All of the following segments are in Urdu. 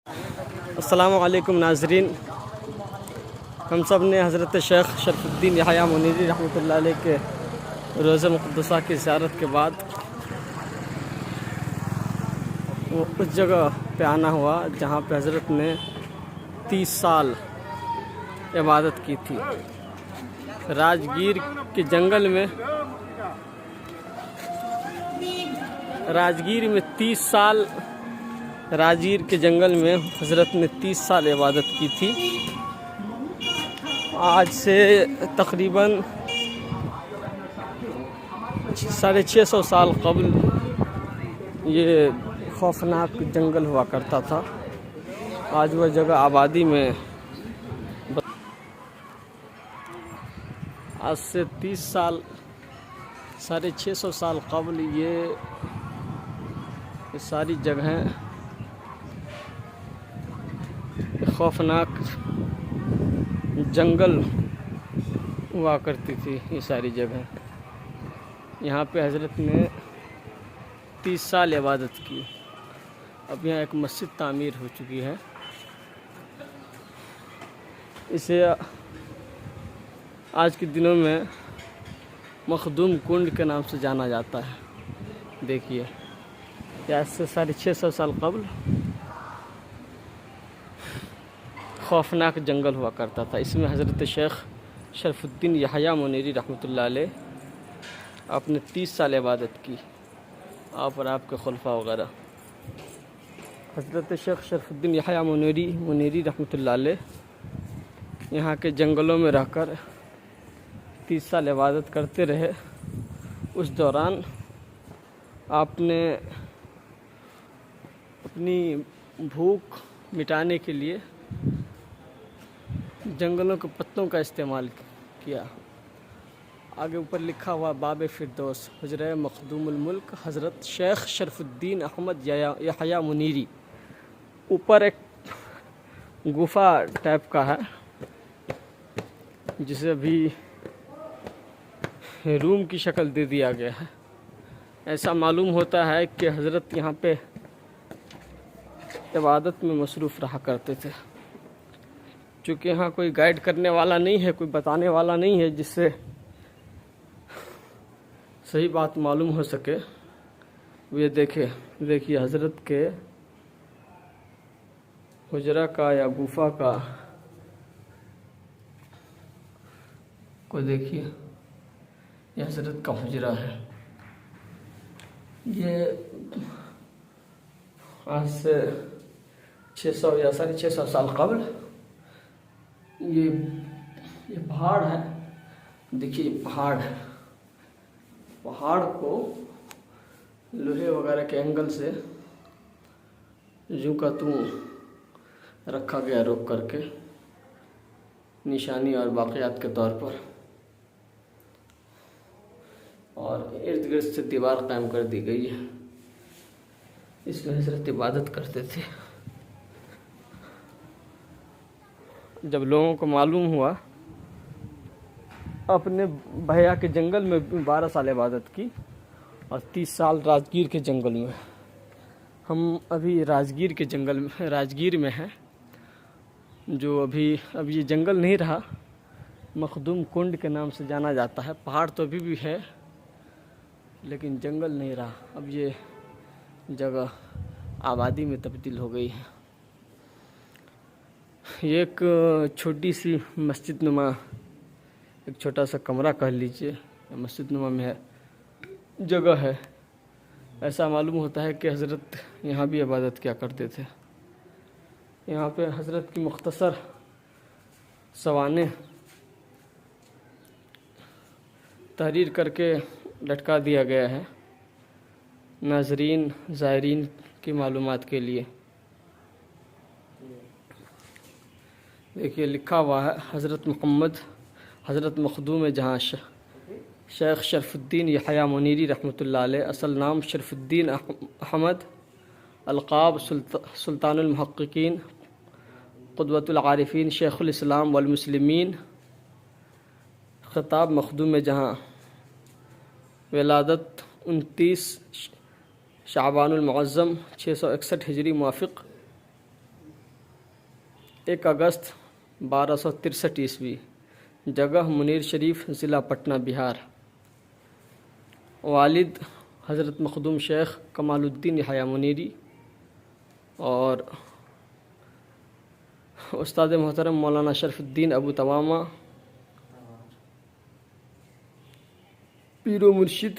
السلام علیکم ناظرین، ہم سب نے حضرت شیخ شرف الدین یحییٰ منیری رحمۃ اللہ علیہ کے روضہ مقدسہ کی زیارت کے بعد وہ اس جگہ پہ آنا ہوا جہاں پہ حضرت نے 30 سال عبادت کی تھی۔ راجگیر کے جنگل میں 30 سال راجگیر کے جنگل میں حضرت نے 30 سال عبادت کی تھی۔ آج سے تقریباً 650 سال قبل یہ خوفناک جنگل ہوا کرتا تھا۔ آج وہ جگہ آبادی میں آج سے 30 سال 650 سال قبل یہ ساری جگہیں خوفناک جنگل ہوا کرتی تھی۔ یہ ساری جگہیں یہاں پہ حضرت نے 30 سال عبادت کی۔ اب یہاں ایک مسجد تعمیر ہو چکی ہے، اسے آج کے دنوں میں مخدوم کنڈ کے نام سے جانا جاتا ہے۔ دیکھیے، آج سے 650 سال قبل خوفناک جنگل ہوا کرتا تھا۔ اس میں حضرت شیخ شرف الدین یحییٰ منیری رحمۃ اللہ علیہ آپ نے 30 سال عبادت کی، آپ اور آپ کے خلفاء وغیرہ۔ حضرت شیخ شرف الدین یحییٰ منیری رحمۃ اللہ علیہ یہاں کے جنگلوں میں رہ کر 30 سال عبادت کرتے رہے۔ اس دوران آپ نے اپنی بھوک مٹانے کے لیے جنگلوں کے پتوں کا استعمال کیا۔ آگے اوپر لکھا ہوا باب فردوس، حجرہ مخدوم الملک حضرت شیخ شرف الدین احمد یحییٰ منیری۔ اوپر ایک گفا ٹائپ کا ہے جسے ابھی روم کی شکل دے دیا گیا ہے۔ ایسا معلوم ہوتا ہے کہ حضرت یہاں پہ عبادت میں مصروف رہا کرتے تھے، چونکہ یہاں کوئی گائیڈ کرنے والا نہیں ہے، کوئی بتانے والا نہیں ہے جس سے صحیح بات معلوم ہو سکے۔ یہ دیکھیے حضرت کے حجرہ کا یا گفا کا کو دیکھیے، یہ حضرت کا حجرہ ہے۔ یہ آج سے 600 یا 650 سال قبل یہ پہاڑ ہے۔ دیکھیے پہاڑ ہے، پہاڑ کو لوہے وغیرہ کے اینگل سے یوں کا توں رکھا گیا، روک کر کے نشانی اور باقیات کے طور پر، اور ارد گرد سے دیوار قائم کر دی گئی ہے۔ اس میں حضرت عبادت کرتے تھے۔ جب لوگوں کو معلوم ہوا، اپنے بہیا کے جنگل میں 12 سال عبادت کی اور 30 سال راجگیر کے جنگل میں۔ ہم ابھی راجگیر میں ہیں، جو اب یہ جنگل نہیں رہا، مخدوم کنڈ کے نام سے جانا جاتا ہے۔ پہاڑ تو ابھی بھی ہے لیکن جنگل نہیں رہا، اب یہ جگہ آبادی میں تبدیل ہو گئی ہے۔ یہ ایک چھوٹی سی مسجد نما، ایک چھوٹا سا کمرہ کہہ لیجیے، مسجد نما میں جگہ ہے۔ ایسا معلوم ہوتا ہے کہ حضرت یہاں بھی عبادت کیا کرتے تھے۔ یہاں پہ حضرت کی مختصر سوانح تحریر کر کے لٹکا دیا گیا ہے ناظرین زائرین کی معلومات کے لیے۔ دیکھیے لکھا ہوا ہے حضرت مخدوم جہاں شیخ شرف الدین یحییٰ منیری رحمۃ اللہ علیہ، اصل نام شرف الدین احمد، القاب سلطان المحققین، قدوۃ العارفین، شیخ الاسلام والمسلمین، خطاب مخدوم جہاں، ولادت 29 شعبان المعظم 661 ہجری موافق، 1 اگست 1263 عیسوی، جگہ منیر شریف، ضلع پٹنہ، بہار۔ والد حضرت مخدوم شیخ کمال الدین یحییٰ منیری اور استاد محترم مولانا شرف الدین ابو تمامہ، پیر و مرشد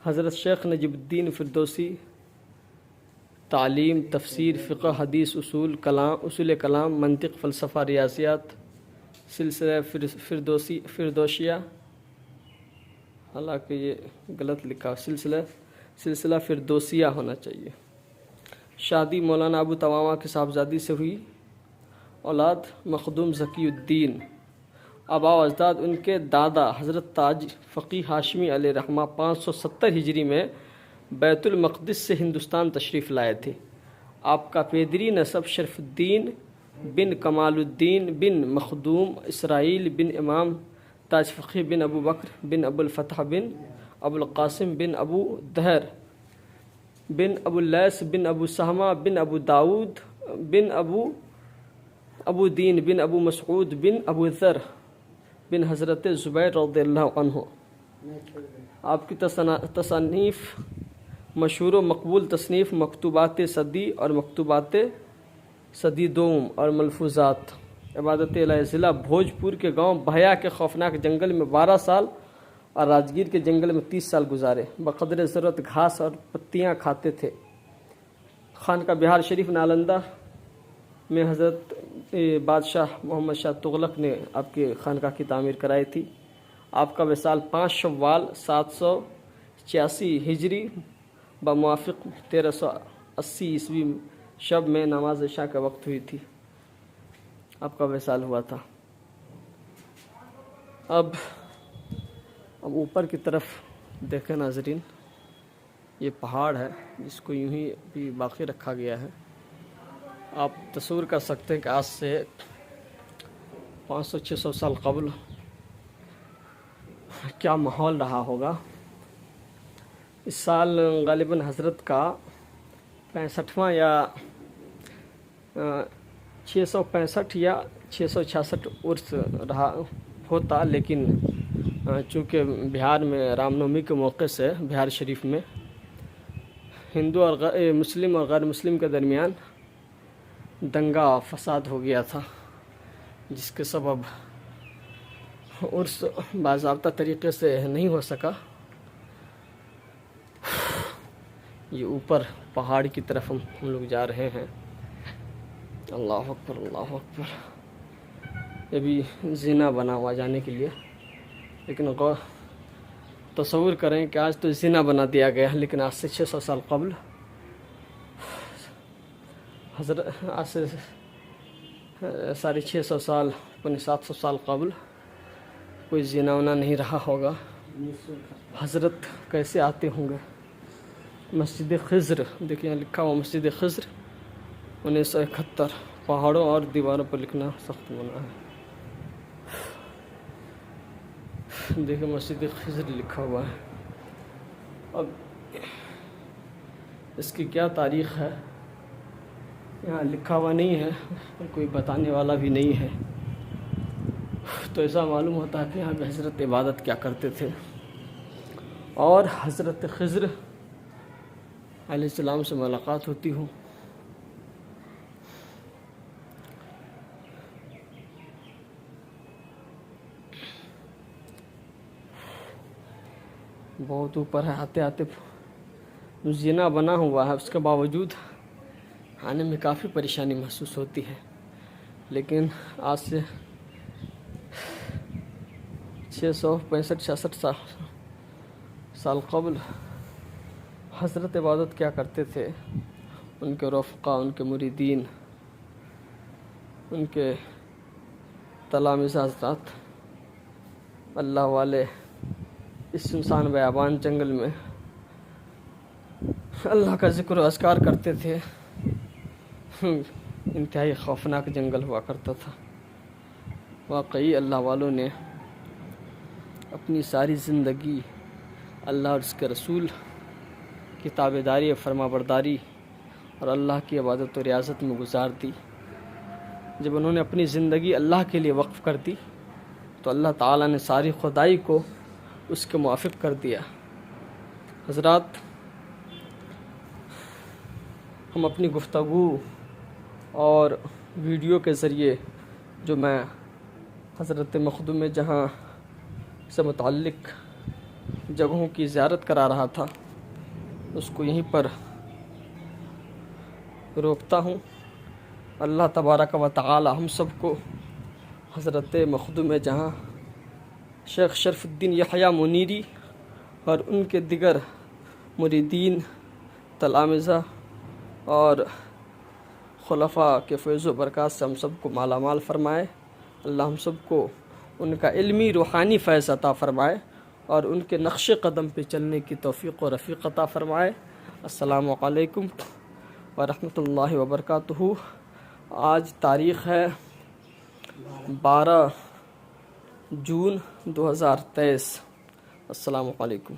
حضرت شیخ نجیب الدین فردوسی، تعلیم، تفسیر، فقہ، حدیث، اصول کلام، منطق، فلسفہ، ریاضیات، سلسلہ فردوسیہ، حالانکہ یہ غلط لکھا، سلسلہ فردوسیہ ہونا چاہیے۔ شادی مولانا ابو تمامہ کی صاحبزادی سے ہوئی۔ اولاد مخدوم ذکی الدین۔ آباء و اجداد ان کے دادا حضرت تاج فقی ہاشمی علیہ رحمہ 570 ہجری میں بیت المقدس سے ہندوستان تشریف لائے تھے۔ آپ کا پیدری نسب شرف الدین بن کمال الدین بن مخدوم اسرائیل بن امام تاج فقی بن ابو بکر بن ابو الفتح بن ابو القاسم بن ابو دہر بن ابو اللیث بن ابو سہمہ بن ابو داود بن ابو دین بن ابو مسعود بن ابو ذر بن حضرت زبیر رضی اللہ عنہ۔ آپ کی تصانیف مشہور و مقبول تصنیف مکتوبات صدی اور مکتوبات صدی دوم اور ملفوظات۔ عبادت الہ ضلع بھوجپور کے گاؤں بہیا کے خوفناک جنگل میں 12 سال اور راجگیر کے جنگل میں 30 سال گزارے۔ بقدر ضرورت گھاس اور پتیاں کھاتے تھے۔ خانقاہ بہار شریف نالندہ میں حضرت بادشاہ محمد شاہ تغلق نے آپ کی خانقاہ کی تعمیر کرائی تھی۔ آپ کا وصال 5 شوال 786 ہجری بموافق 1380 عیسوی شب میں نماز عشاء کا وقت ہوئی تھی، آپ کا وصال ہوا تھا۔ اب اوپر کی طرف دیکھیں ناظرین، یہ پہاڑ ہے جس کو یوں ہی بھی باقی رکھا گیا ہے۔ آپ تصور کر سکتے ہیں کہ آج سے 500-600 سال قبل کیا ماحول رہا ہوگا۔ اس سال غالباً حضرت کا 65واں یا 665 یا 666 عرس رہا ہوتا، لیکن چونکہ بہار میں رام نومی کے موقع سے بہار شریف میں ہندو اور مسلم اور غیر مسلم کے درمیان دنگا فساد ہو گیا تھا، جس کے سبب عرس باضابطہ طریقے سے نہیں ہو سکا۔ یہ اوپر پہاڑ کی طرف ہم لوگ جا رہے ہیں۔ اللہ اکبر، اللہ اکبر۔ یہ بھی زینہ بنا ہوا جانے کے لیے، لیکن تصور کریں کہ آج تو زینہ بنا دیا گیا، لیکن آج سے 600 سال قبل، آج سے 650 سال 700 سال قبل کوئی زینہ ونا نہیں رہا ہوگا۔ حضرت کیسے آتے ہوں گے؟ مسجد خضر، دیکھیں یہاں لکھا ہوا مسجد خضر 1971۔ پہاڑوں اور دیواروں پر لکھنا سخت منع ہے۔ دیکھیں مسجد خضر لکھا ہوا ہے۔ اب اس کی کیا تاریخ ہے یہاں لکھا ہوا نہیں ہے، کوئی بتانے والا بھی نہیں ہے، تو ایسا معلوم ہوتا ہے کہ یہاں پہ حضرت عبادت کیا کرتے تھے۔ اور حضرت خضر علیہ السلام سے ملاقات ہوتی ہوں۔ بہت اوپر ہے، آتے آتے زینہ بنا ہوا ہے، اس کے باوجود آنے میں کافی پریشانی محسوس ہوتی ہے۔ لیکن آج سے 665-66 سال قبل حضرت عبادت کیا کرتے تھے، ان کے رفقا، ان کے مریدین، ان کے تلامذہ حضرات، اللہ والے اس سنسان بیابان جنگل میں اللہ کا ذکر و اذکار کرتے تھے۔ انتہائی خوفناک جنگل ہوا کرتا تھا۔ واقعی اللہ والوں نے اپنی ساری زندگی اللہ اور اس کے رسول کی تابعداری اور فرما برداری اور اللہ کی عبادت و ریاضت میں گزار دی۔ جب انہوں نے اپنی زندگی اللہ کے لیے وقف کر دی تو اللہ تعالیٰ نے ساری خدائی کو اس کے موافق کر دیا۔ حضرات، ہم اپنی گفتگو اور ویڈیو کے ذریعے جو میں حضرت مخدوم جہاں سے متعلق جگہوں کی زیارت کرا رہا تھا اس کو یہیں پر روکتا ہوں۔ اللہ تبارک و تعالی ہم سب کو حضرت مخدوم جہاں شیخ شرف الدین یحییٰ منیری اور ان کے دیگر مریدین، تلامذہ اور خلفاء کے فیض و برکات سے ہم سب کو مالا مال فرمائے۔ اللہ ہم سب کو ان کا علمی روحانی فیض عطا فرمائے اور ان کے نقش قدم پہ چلنے کی توفیق و رفیق عطا فرمائے۔ السلام علیکم ورحمۃ اللہ وبرکاتہ۔ آج تاریخ ہے 12 جون 2023۔ السلام علیکم۔